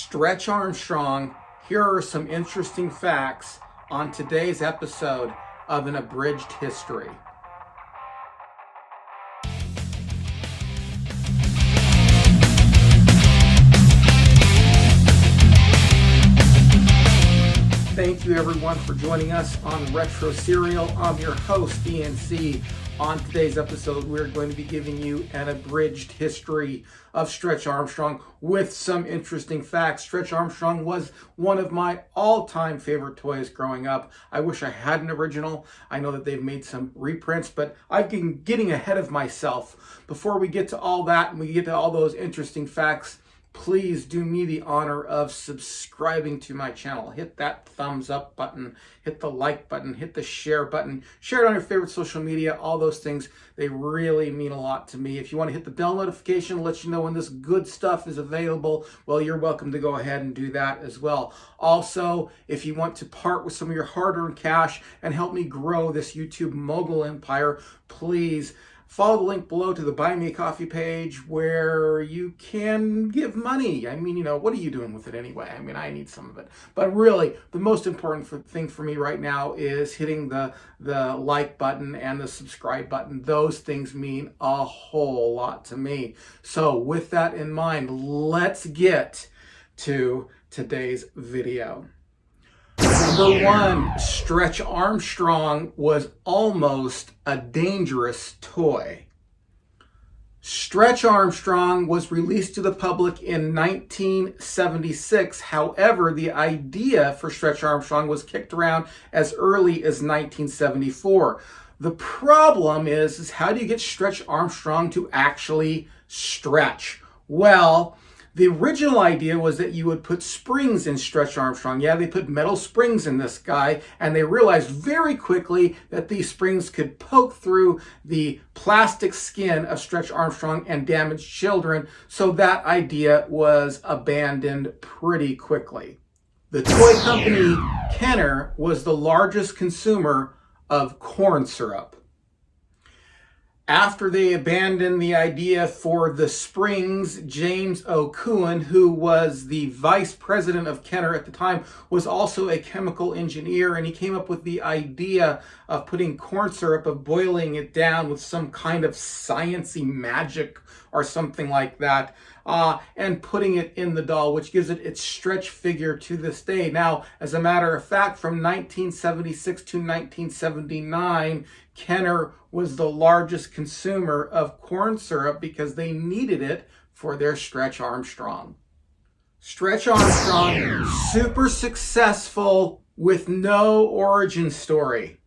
Stretch Armstrong. Here are some interesting facts on today's episode of An Abridged History. Thank you everyone for joining us on Retro Serial. I'm your host, DNC. On today's episode, we're going to be giving you an abridged history of Stretch Armstrong with some interesting facts. Stretch Armstrong was one of my all-time favorite toys growing up. I wish I had an original. I know that they've made some reprints, but I've been getting ahead of myself. Before we get to all that and we get to all those interesting facts, please do me the honor of subscribing to my channel. Hit that thumbs up button, hit the like button, hit the share button, share it on your favorite social media, all those things. They really mean a lot to me. If you want to hit the bell notification, let you know when this good stuff is available, well, you're welcome to go ahead and do that as well. Also, if you want to part with some of your hard-earned cash and help me grow this YouTube mogul empire, please follow the link below to the Buy Me a Coffee page where you can give money. I mean, what are you doing with it anyway? I mean, I need some of it. But really, the most important thing for me right now is hitting the like button and the subscribe button. Those things mean a whole lot to me. So with that in mind, let's get to today's video. Number one, Stretch Armstrong was almost a dangerous toy. Stretch Armstrong was released to the public in 1976. However, the idea for Stretch Armstrong was kicked around as early as 1974. The problem is how do you get Stretch Armstrong to actually stretch? Well, the original idea was that you would put springs in Stretch Armstrong. Yeah, they put metal springs in this guy, and they realized very quickly that these springs could poke through the plastic skin of Stretch Armstrong and damage children, so that idea was abandoned pretty quickly. The toy company Kenner was the largest consumer of corn syrup. After they abandoned the idea for the springs, James O. Cohen, who was the vice president of Kenner at the time, was also a chemical engineer, and he came up with the idea of putting corn syrup, of boiling it down with some kind of sciencey magic or something like that, and putting it in the doll, which gives it its stretch figure to this day. Now, as a matter of fact, from 1976 to 1979, Kenner was the largest consumer of corn syrup because they needed it for their Stretch Armstrong. Stretch Armstrong, super successful with no origin story.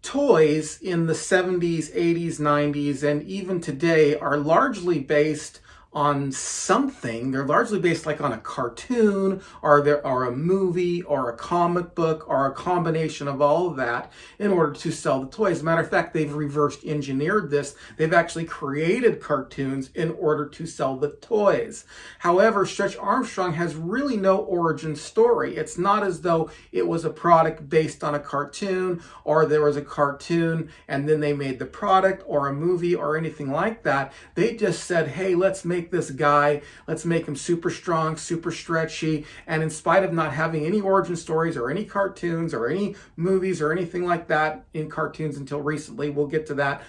Toys in the 70s, 80s, 90s, and even today are largely based on something. They're largely based like on a cartoon or a movie or a comic book or a combination of all of that in order to sell the toys. As a matter of fact, they've reversed engineered this. They've actually created cartoons in order to sell the toys. However, Stretch Armstrong has really no origin story. It's not as though it was a product based on a cartoon, or there was a cartoon and then they made the product, or a movie or anything like that. They just said, hey, let's make this guy, let's make him super strong, super stretchy, and in spite of not having any origin stories or any cartoons or any movies or anything like that in cartoons until recently, we'll get to that,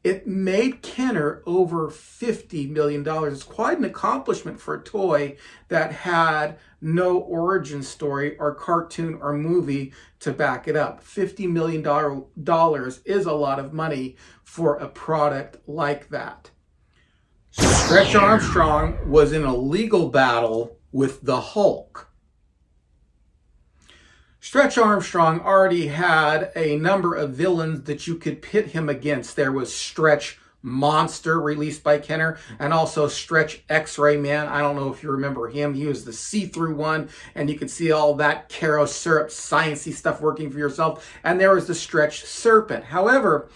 it made Kenner over $50 million. It's quite an accomplishment for a toy that had no origin story or cartoon or movie to back it up. $50 million is a lot of money for a product like that. Stretch Armstrong was in a legal battle with the Hulk. Stretch Armstrong already had a number of villains that you could pit him against. There was Stretch Monster, released by Kenner, and also Stretch X-Ray Man. I don't know if you remember him. He was the see-through one, and you could see all that Caro syrup, sciencey stuff working for yourself. And there was the Stretch Serpent. However,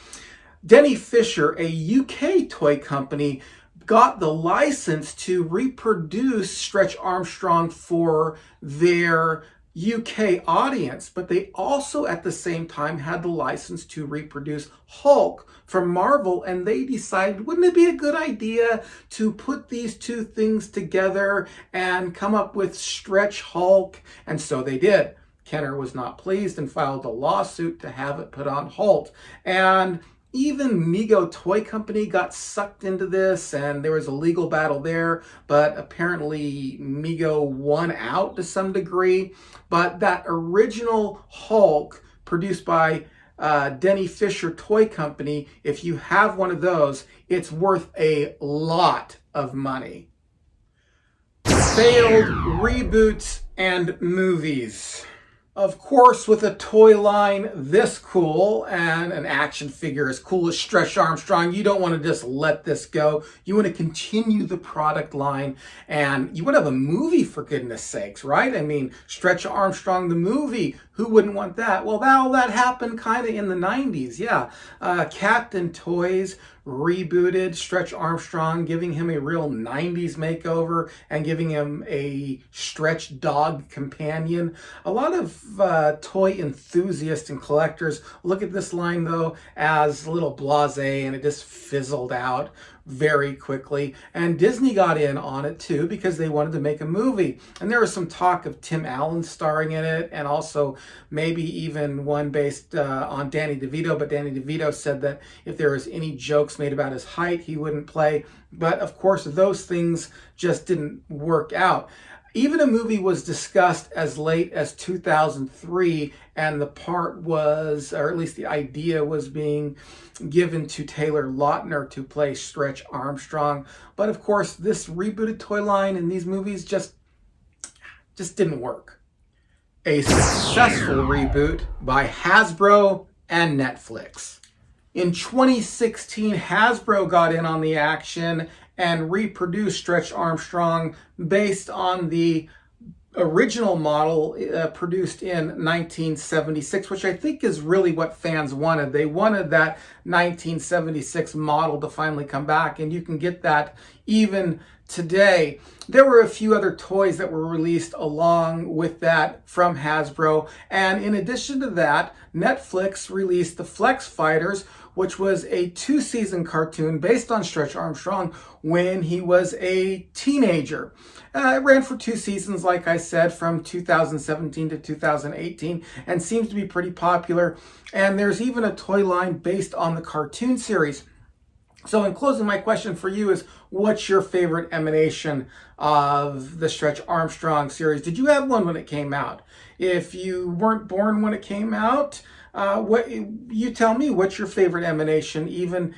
Denny Fisher, a UK toy company, got the license to reproduce Stretch Armstrong for their UK audience, but they also at the same time had the license to reproduce Hulk from Marvel, and they decided, wouldn't it be a good idea to put these two things together and come up with Stretch Hulk? And so they did. Kenner was not pleased and filed a lawsuit to have it put on hold. And even Mego Toy Company got sucked into this, and there was a legal battle there, but apparently Mego won out to some degree. But that original Hulk produced by Denny Fisher Toy Company, if you have one of those, it's worth a lot of money. Failed reboots and movies. Of course, with a toy line this cool and an action figure as cool as Stretch Armstrong, you don't want to just let this go. You want to continue the product line, and you want to have a movie, for goodness sakes, right? I mean, Stretch Armstrong, the movie, who wouldn't want that? Well, that happened kind of in the 90s, yeah. Captain Toys rebooted Stretch Armstrong, giving him a real 90s makeover and giving him a Stretch dog companion. A lot of toy enthusiasts and collectors look at this line, though, as a little blasé, and it just fizzled out very quickly. And Disney got in on it too because they wanted to make a movie. And there was some talk of Tim Allen starring in it, and also maybe even one based on Danny DeVito. But Danny DeVito said that if there was any jokes made about his height, he wouldn't play. But of course, those things just didn't work out. Even a movie was discussed as late as 2003, and the part was, or at least the idea was being given to Taylor Lautner to play Stretch Armstrong. But of course, this rebooted toy line in these movies just didn't work. A successful reboot by Hasbro and Netflix. In 2016, Hasbro got in on the action and reproduced Stretch Armstrong based on the original model produced in 1976, which I think is really what fans wanted. They wanted that 1976 model to finally come back, and you can get that even today. There were a few other toys that were released along with that from Hasbro, and in addition to that, Netflix released the Flex Fighters, which was a 2-season cartoon based on Stretch Armstrong when he was a teenager. It ran for 2 seasons, like I said, from 2017 to 2018, and seems to be pretty popular. And there's even a toy line based on the cartoon series. So in closing, my question for you is, what's your favorite emanation of the Stretch Armstrong series? Did you have one when it came out? If you weren't born when it came out, what you tell me, what's your favorite emanation, even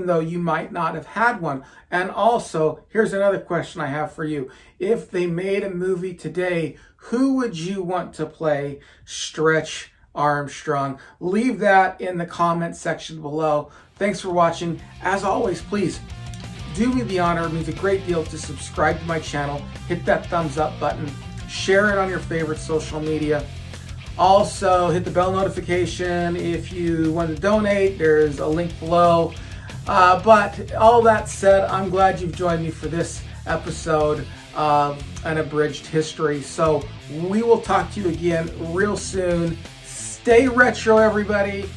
though you might not have had one? And also, here's another question I have for you. If they made a movie today, who would you want to play Stretch Armstrong? Leave that in the comment section below. Thanks for watching. As always, please do me the honor. It means a great deal to subscribe to my channel. Hit that thumbs up button. Share it on your favorite social media. Also, hit the bell notification if you want to donate. There's a link below. But all that said, I'm glad you've joined me for this episode of An Abridged History. So we will talk to you again real soon. Stay retro, everybody.